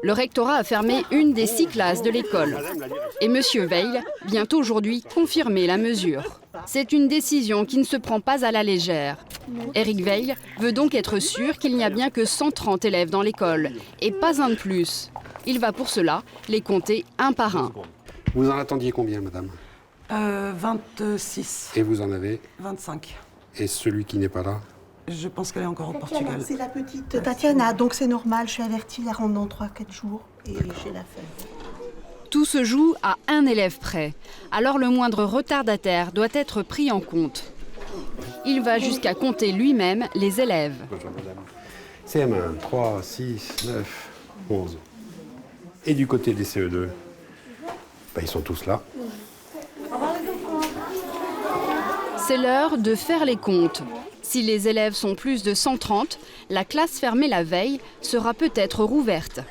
Le rectorat a fermé une des 6 classes de l'école. Et M. Veil vient aujourd'hui confirmer la mesure. C'est une décision qui ne se prend pas à la légère. Éric Veil veut donc être sûr qu'il n'y a bien que 130 élèves dans l'école, et pas un de plus. Il va pour cela les compter un par un. Vous en attendiez combien, madame 26. Et vous en avez 25. Et celui qui n'est pas là? Je pense qu'elle est encore au Portugal. C'est la petite Tatiana, donc c'est normal, je suis avertie, elle rentre dans 3-4 jours et j'ai la fête. Tout se joue à un élève près. Alors le moindre retardataire doit être pris en compte. Il va jusqu'à compter lui-même les élèves. Bonjour, madame. CM1, 3, 6, 9, 11. Et du côté des CE2, ils sont tous là. C'est l'heure de faire les comptes. Si les élèves sont plus de 130, la classe fermée la veille sera peut-être rouverte.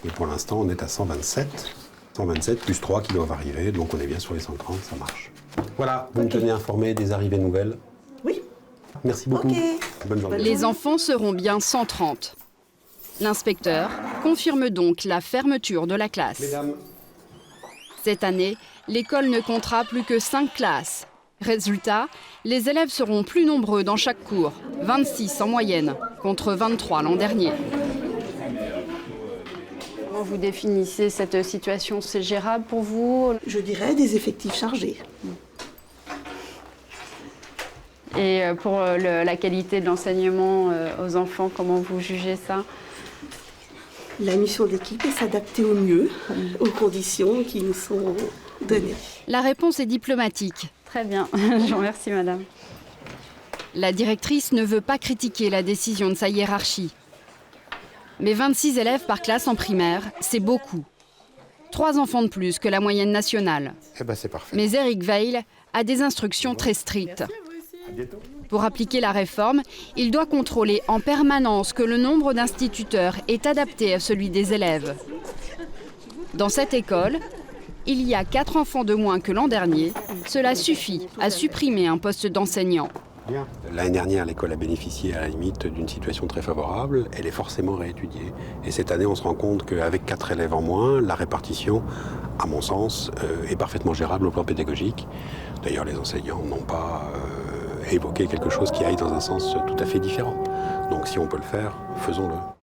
Et pour l'instant, on est à 127. 127 plus 3 qui doivent arriver, donc on est bien sur les 130, ça marche. Voilà, vous me tenez informé des arrivées nouvelles? Oui. Merci beaucoup. Ok. Bonne journée. Les enfants seront bien 130. L'inspecteur confirme donc la fermeture de la classe. Mesdames, Cette année, l'école ne comptera plus que 5 classes. Résultat, les élèves seront plus nombreux dans chaque cours, 26 en moyenne, contre 23 l'an dernier. Comment vous définissez cette situation? C'est gérable pour vous? Je dirais des effectifs chargés. Et pour la qualité de l'enseignement aux enfants, comment vous jugez ça? La mission d'équipe est s'adapter au mieux aux conditions qui nous sont données. La réponse est diplomatique. Très bien, je vous remercie madame. La directrice ne veut pas critiquer la décision de sa hiérarchie. Mais 26 élèves par classe en primaire, c'est beaucoup. 3 enfants de plus que la moyenne nationale. eh ben c'est parfait. Mais Éric Veil a des instructions très strictes. Pour appliquer la réforme, il doit contrôler en permanence que le nombre d'instituteurs est adapté à celui des élèves. Dans cette école, il y a 4 enfants de moins que l'an dernier. Cela suffit à supprimer un poste d'enseignant. L'année dernière, l'école a bénéficié à la limite d'une situation très favorable. Elle est forcément réétudiée. Et cette année, on se rend compte qu'avec 4 élèves en moins, la répartition, à mon sens, est parfaitement gérable au plan pédagogique. D'ailleurs, les enseignants n'ont pas évoqué quelque chose qui aille dans un sens tout à fait différent. Donc si on peut le faire, faisons-le.